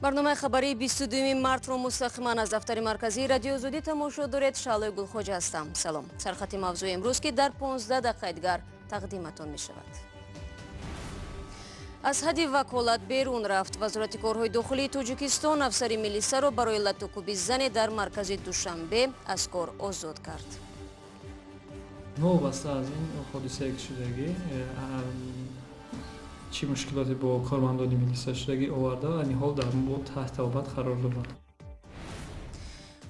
برنامه خبری 22 مارت رو مستقیما از دفتر مرکزی رادیو زودی تماشا دارید. شعله گلخوجه هستم. سلام. سرخط موضوع امروز که در 15 دقیقه دیگر تقدیمتون می شود. از حد وکالت بیرون رفت. وزارت کارهای داخلی تاجیکستان افسر میلیسا را برای لطوکوبی زن در مرکز دوشنبه از کار آزاد کرد. وابسته از این حادثه که شدگی چی مشکلاتی با کارمندان میلیسا شدگی آورده و این حال در تحت تعقیبات قرار دارد.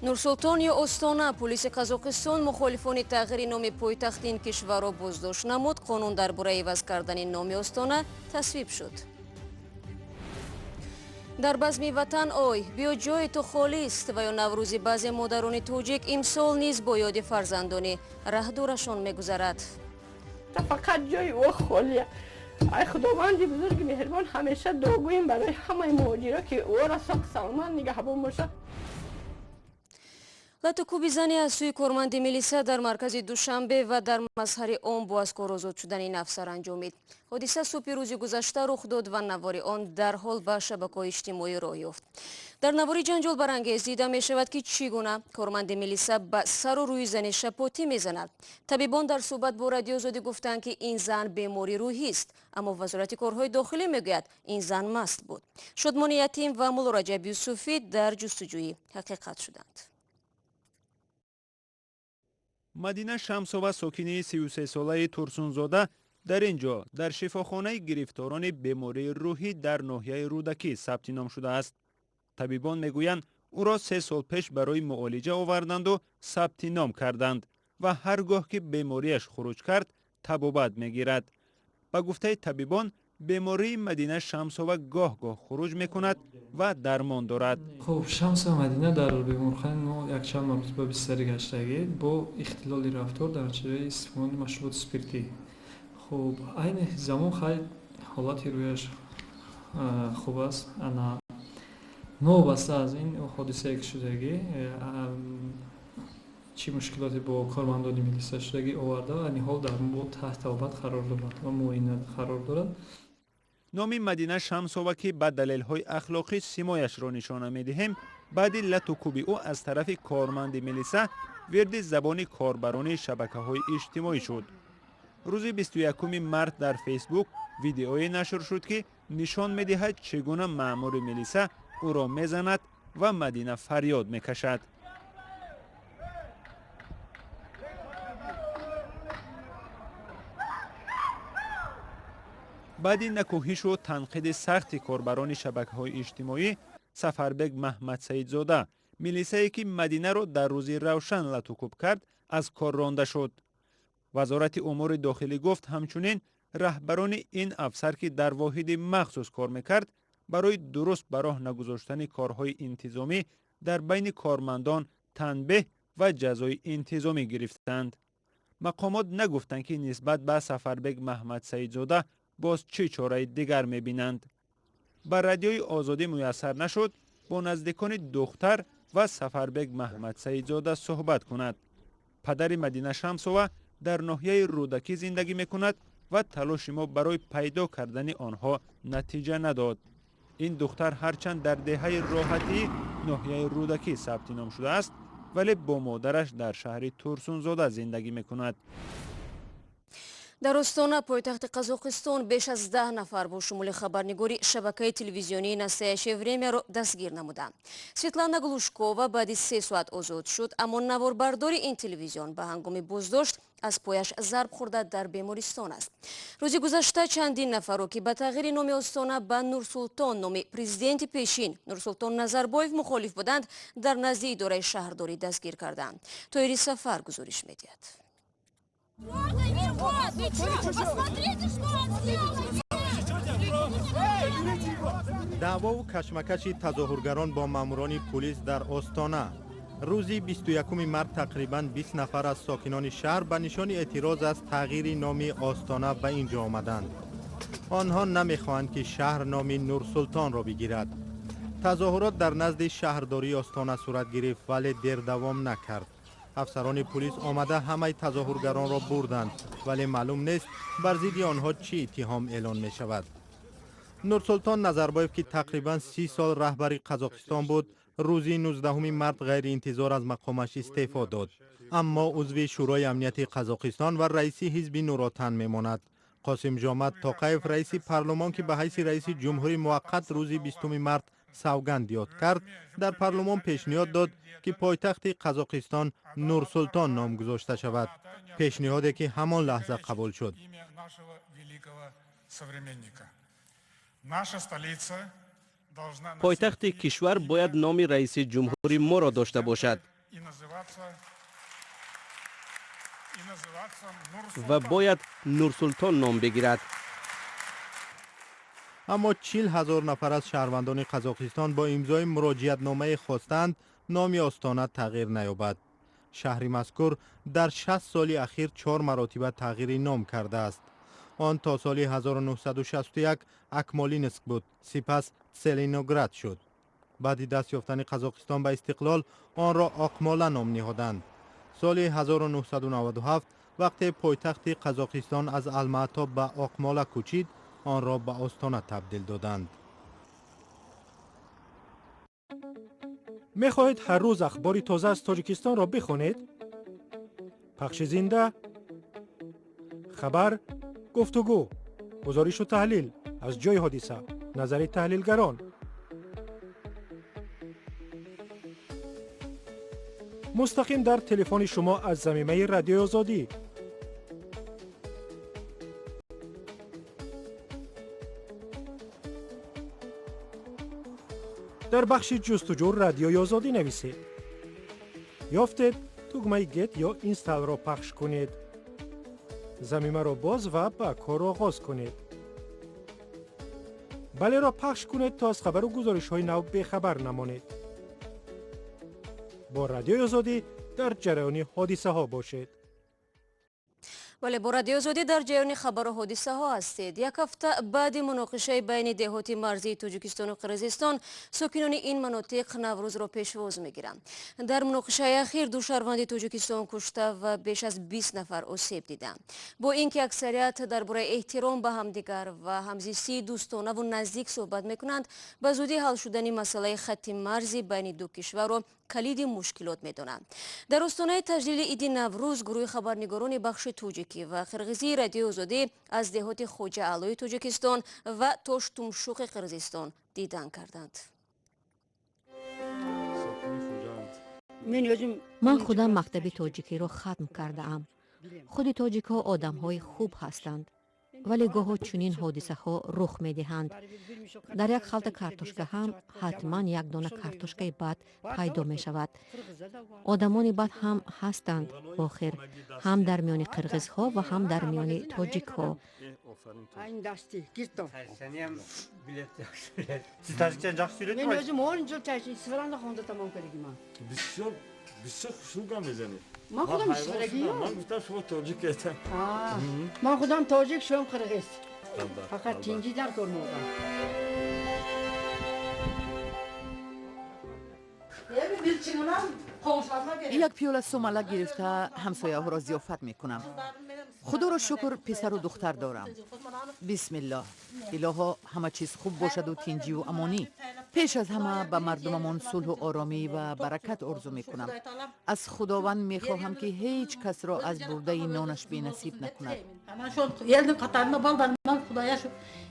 نورسولتان یا استانا پلیس قزاقستان مخالفان تغییر نام پایتخت این کشور را بازداشت نمود. قانون درباره عوض کردن نام استانا تصویب شد. در بزم وطن آی بیا جای تو خالی است و یا نوروزی بعضی مادران تاجیک امسال نیز با یاد فرزندان رهدورشان میگذرد. فقط جای او خالیه. ای خداوند بزرگ مهربان همیشه دعا گوییم برای همه مهاجرا که او را ساق سلامت نگهبان باشه. لطوکوبی زنی از سوی کارمند میلیسا در مرکز دوشنبه و در مظهر عام با از کار آزاد شدن این افسر انجامید. حادثه صبح روز گذشته رخ داد و نوار آن در حال به شبکه‌های اجتماعی راه یافت. در نواری جنجال برانگیز دیده می شود که چگونه کارمند میلیسا به سر و روی زن شپاتی میزند. طبیبان در صحبت با رادیو زودی گفتند که این زن بیماری روحی است، اما وزارت کارهای داخلی میگوید این زن مست بود. شادمان یتیم و مولا رجب یوسفی در جستجوی حقیقت شدند. مدینه شمسова ساکنه 33 ساله ترسونزاده در اینجا در شفاخانه گرفتاران بیماری روحی در ناحیه رودکی ثبت نام شده است. طبیبان میگویند او را 3 سال پیش برای معالجه آوردند و ثبت نام کردند و هرگاه که بیماریش خروج کرد طبابت میگیرد. با گفته طبیبان بیماری مدینه شمسова گاه خروج میکند و درمان دارد. خب شمس مدینه در بیمارخانه ما یک چند مرتبه بستری گشتگی با اختلال رفتار در چه استفاده مشروبات اسپریتی. خب این زمان خیلی حالت رویش خوب است. انا وابسته از این حادثه که شدگی چی مشکلاتی با کارمندان میلیسا شدگی آورده و این حال در تحت تعقیبات قرار دارد و معاینه قرار دارد. نام مدینه شمسова که به دلیل‌های اخلاقی سیمایش را نشانه می‌دهیم، بعد لطوکوبی او از طرف کارمند میلیسا ورد زبان کاربران شبکه‌های اجتماعی شد. روز 21 مارت در فیسبوک ویدئویی نشر شد که نشان می‌دهد چگونه مأمور میلیسا او را می‌زند و مدینه فریاد می‌کشد. بعد این نکوهش و تنقید سخت کاربران شبکه‌های اجتماعی، سفربگ محمد سیدزاده میلیسایی که مدینه را در روز روشن لطوکوب کرد از کار رانده شد. وزارت امور داخلی گفت همچنین رهبران این افسر که در واحد مخصوص کار میکرد برای درست به راه نگذاشتن کارهای انتظامی در بین کارمندان تنبیه و جزای انتظامی گرفتند. مقامات نگفتند که نسبت به سفربگ محمد سیدزاده باز چه چاره دیگر می‌بینند. بر رادیوی آزادی میسر نشد با نزدیکان دختر و سفربگ محمد سیدزاده صحبت کند. پدر مدینه شمسова در ناحیه رودکی زندگی می‌کند و تلاش ما برای پیدا کردن آنها نتیجه نداد. این دختر هرچند در دهه راحتی ناحیه رودکی ثبت نام شده است، ولی با مادرش در شهر ترسونزاده زندگی می‌کند. در استانا پایتخت قزاقستان بیش از 10 نفر با شمول خبرنگاری شبکه تلویزیونی ناстоящее время را دستگیر نمودند. سویتلانا گلوشکووا بعد 3 ساعت آزاد شد، اما نواربردار این تلویزیون به هنگام بازداشت از پایش ضرب خورده در بیمارستان است. روز گذشته چندین نفر را که به تغییر نام استانا به نورسولتان نام پرزیدنت پیشین نورسولتان نظربایف مخالف بودند در نزد اداره شهرداری دستگیر کردند. طاهری سفر گزارش می‌دهد. دعوا و کشمکش تظاهرگران با ماموران پلیس در استانا. روز 21 مارت تقریباً 20 نفر از ساکنان شهر به نشان اعتراض از تغییر نام استانا به اینجا آمدند. آنها نمیخواهند که شهر نام نورسولتان را بگیرد. تظاهرات در نزد شهرداری استانا صورت گرفت ولی دیر دوام نکرد. افسران پلیس آمده همه تظاهرگران را بردند ولی معلوم نیست بر ضد آنها چی اتهام اعلان می شود. نورسلطان نظربایف که تقریبا 30 سال رهبری قزاقستان بود، روزی 19 مارت غیر انتظار از مقامش استعفا داد. اما عضو شورای امنیت قزاقستان و رئیس حزب نوراتن میماند. قاسم جامد توقیف رئیس پارلمان که به حیث رئیس جمهوری موقت روز 20 مارت سوگند یاد کرد، در پارلمان پیشنهاد داد که پایتخت قزاقستان نورسلطان نام گذاشته شود. پیشنهادی که همان لحظه قبول شد. پایتخت کشور باید نام رئیس جمهوری ما را داشته باشد و باید نورسلطان نام بگیرد. اما 40,000 نفر از شهروندان قزاقستان با امضای مراجعت نامه خواستند نام آستانه تغییر نیابد. شهر مذکور در 60 سال اخیر 4 مراتب تغییر نام کرده است. آن تا سال 1961 اکمالینسک بود، سپس تسلینوگراد شد. بعد دست یافتن قزاقستان به استقلال آن را آقمالا نام نهادند. سال 1997 وقتی پایتخت قزاقستان از الماتا به آقمالا کوچید، آن را به آستانه تبدیل دادند. می‌خواهید هر روز اخباری تازه از تاجیکستان را بخوانید؟ پخش زنده، خبر، گفتگو، گزارش و تحلیل از جای حادثه، نظر تحلیلگران. مستقیم در تلفن شما از زمینه رادیو آزادی. در بخش جستجو رادیوی آزادی نویسید. یافتید دکمه گت یا اینستال را پخش کنید. زمینه را باز و با کار آغاز کنید. بله را پخش کنید تا از خبر و گزارش های نو بخبر نمانید. با رادیوی آزادی در جریان حادثه ها باشید. بله، با رادیو آزادی در جریان خبر و حادثه ها هستید. یک هفته بعد مناقشه بین دهات مرزی تاجیکستان و قرقیزستان، ساکنان این مناطق نوروز را پیشواز میگیرند. در مناقشه اخیر 2 شهروند تاجیکستان کشته و بیش از 20 نفر آسیب دیدند. با اینکه اکثریت درباره احترام به همدیگر و همزیستی دوستانه و نزدیک صحبت میکنند، به زودی حل شدن مسئله خط مرزی بین دو کشور را کلید مشکلات میدانند. در آستانه تجلیل عید نوروز، گروه خبرنگاران بخش تاجیکی و قرقیزی رادیو آزادی از دهات خوجه علای تاجیکستان و تاشتومشوق قرقیزستان دیدن کردند. من خودم مکتب تاجیکی را ختم کرده ام. خود تاجیک ها آدم های خوب هستند، ولی گاه چنین حادثه ها رخ می دهند. در یک خلط کارتوشکا هم حتما یک دانه کارتوشکای بد پیدا می شود. آدمان بد هم هستند، آخر هم در میان قرقیز ها و هم در میان تاجیک ها. من خودم من گفتم شما تاجیک هستم. من خودم تاجیک شوم قرقیز. فقط تینجی در کار موقع. یک پیاله سومالک گرفته همسایه ها را ضیافت میکنم. خدا را شکر پسر و دختر دارم. بسم الله. الها همه چیز خوب باشد و تینجی و امانی. پیش از همه به مردممان صلح و آرامی و برکت آرزو میکنم. از خداوند میخواهم که هیچ کس را از برده نانش بی نصیب نکند. Елдің қатарында балдарымнан Құдая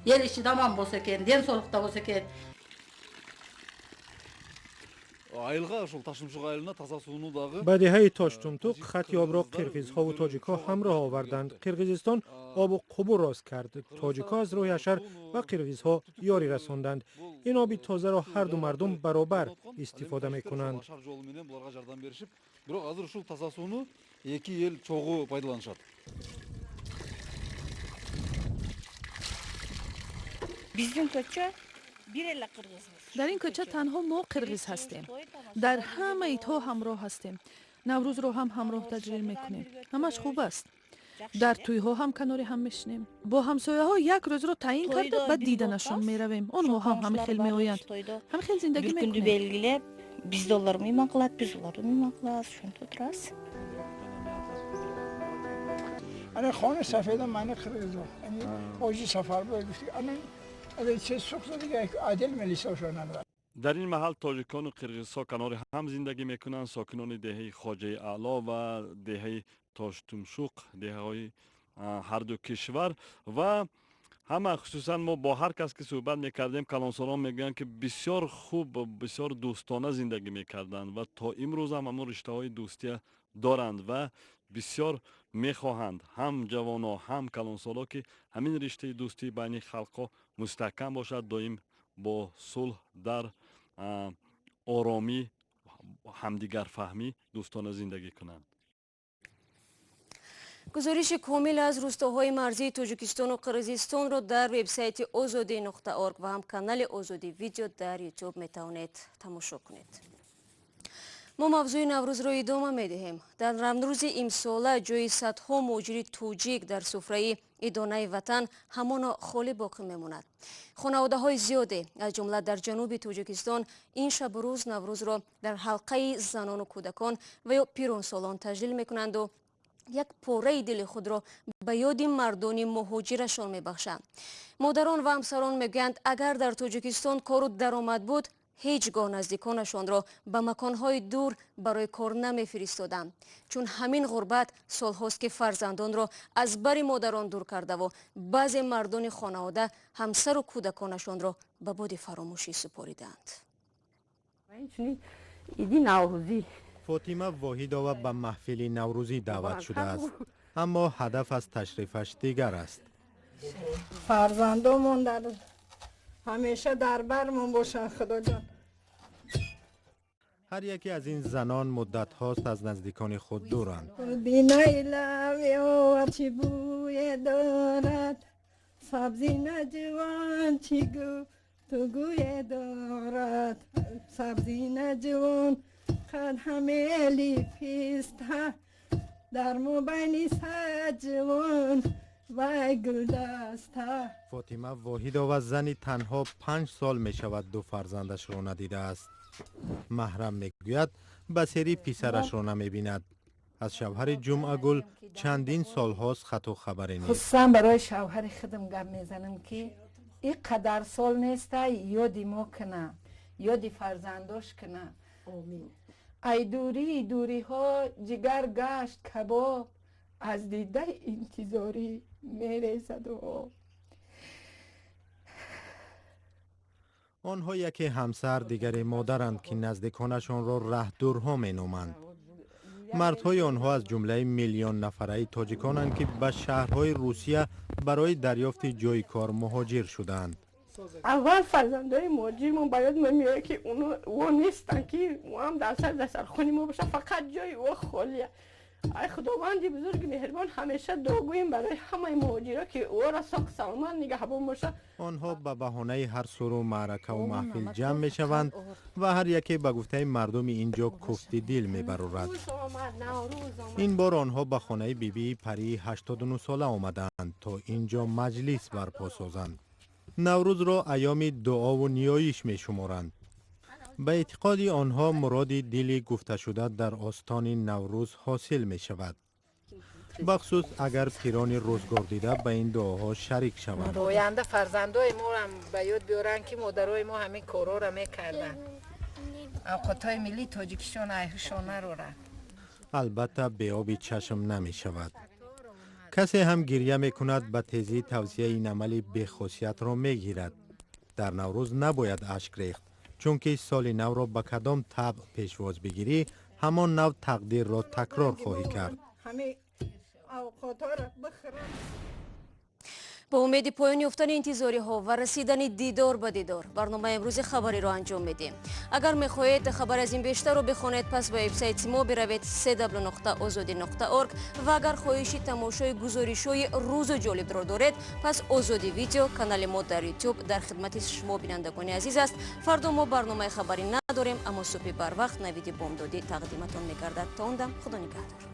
ел іші даман болса екен, ден солықта болса екен. بدیهای تاشتومتوک خط آب را قرقیزها و تاجیکها همراه آوردند. قرقیزستان آب و قبور راست کرد. تاجیکها از روی حشر و قرقیزها یاری رساندند. این آبی تازه را هر دو مردم برابر استفاده می کنند. در این کوچه تنها ما قرقیز هستیم. در همه ایتها همراه هستیم. نوروز رو هم همراه تجلیل میکنیم. همش خوب است. در توی ها هم کنار هم میشنیم. با همسایه ها یک روز رو تعیین کرده بعد دیدنشون میرویم. آنها هم همه خیل میآیند. همه خیل زندگی میکنیم. belgilep biz de onları mıyım akılat, biz onları mıyım akılat, şunu tutras. Ana خانه سفید من قرقیزه. یعنی آجی سفر بود. انا در این محل تاجیکان و قرقیزها کنار هم زندگی میکنند. ساکنان دهه خواجه اعلی و دهه تاشتمشوق، دهه های هر دو کشور و همه خصوصا ما با هر کس که صحبت میکردیم کلانسالان میگن که بسیار خوب و بسیار دوستانه زندگی میکردند و تا امروز هم همون رشته های دوستی دارند و بسیار میخواهند هم جوانا هم کلانسالا که همین رشته دوستی بین خلقا مستحکم باشد، دائم با صلح در آرامی همدیگر فهمی دوستانه زندگی کنند. گزارش کامل از روستاهای مرزی تاجیکستان و قرقیزستان را در وبسایت ozodi.org و هم کانال آزادی ویدیو در یوتیوب میتوانید تماشا کنید. ما موضوع نوروز را ادامه میدهیم. در رمضان امسال جای صدها مهاجر توجیک در سفره ادانه وطن همانا خالی باقی میماند. خانواده های زیاده از جمله در جنوب تاجیکستان این شب روز نوروز را در حلقه زنان و کودکان و یا پیرانسالان تجلیل میکنند و یک پاره دل خود را به یاد مردان مهاجرشان میبخشند. مادران و همسران میگویند اگر در تاجیکستان کار و درآمد بود هیچگاه نزدیکانشان را به مکانهای دور برای کار نمیفرستادند، چون همین غربت سالهاست که فرزندان را از بر مادران دور کرده و بعضی مردان خانواده همسر و کودکانشان را به باد فراموشی سپاریدند. فاطمه واحدова به محفل نوروزی دعوت شده است، اما هدف از تشریفش دیگر است. فرزندامون در همیشه در برمون باشن خدا جان. هر یکی از این زنان مدت هاست از نزدیکان خود دورند. بینای لب چی بوی دارد، سبزی نجوان چی گو تو گوی دارد، سبزی نجوان قد همه لیپیست در مبینی سجوان و گل دسته. فاطمه واحدova زنی تنها 5 سال می شود دو فرزندش را ندیده است. محرم میگوید بسیاری پسرش را نمی بیند. از شوهر جمعه گل چندین سال هاست خط و خبری نیست. خصوصا برای شوهر خودم گپ میزنم که این قدر سال نیسته یادی ما کنه، یادی فرزنداش کنه. آمین. ای دوری ها جگر گشت کباب، از دیده انتظاری میریزد و آنها یکی همسر دیگری مادرند که نزدیکانشان را ره دورها می نامند. مردهای آنها از جمله میلیون نفره تاجیکانند که به شهرهای روسیه برای دریافت جای کار مهاجر شدند. اول فرزندای مهاجرمون باید میگه که اونو نیستن که ما هم در سر خونی ما باشه، فقط جای او خالیه. ای خداوند بزرگ مهربان همیشه دعا گوییم برای همه مهاجرا که او را ساق سلامت نگهبان باشه. آنها به بهانه هر سرو معرکه و محفل جمع می شوند و هر یکی به گفته مردم اینجا کوفتی دل می برورد. این بار آنها به خانه بیبی پری 89 ساله آمدند تا اینجا مجلس برپا سازند. نوروز را ایام دعا و نیایش می شمارند. به اعتقاد آنها مراد دل گفته شده در آستان نوروز حاصل می شود. بخصوص اگر پیران روزگار دیده به این دعاها شریک شوند. آینده فرزندای ما هم به یاد بیارن که مادرای ما همین کارا را میکردن. اوقاتهای ملی تاجیکستان ایهشانه رو را. البته به آب چشم نمی شود. کسی هم گریه می کند به تیزی توصیه این عمل بی‌خاصیت را می گیرد. در نوروز نباید اشک ریخت، چون که سال نو را به کدام طبع پیشواز بگیری همان نو تقدیر را تکرار خواهی کرد. با امید پایان یافتن انتظاری ها و رسیدن دیدار به دیدار برنامه امروز خبری را انجام میدیم. اگر میخواهید خبر از این بیشتر رو بخونید پس به وبسایت ما بروید www.azadi.org و اگر خواهشی تماشای گزارش‌های روز جالب را دارید پس آزادی ویدیو کانال ما در یوتیوب در خدمت شما بینندگان عزیز است. فردا ما برنامه خبری نداریم، اما صبح بر وقت نوید بامدادی تقدیمتان می‌گردد. تا اون دم خدا نگهدار.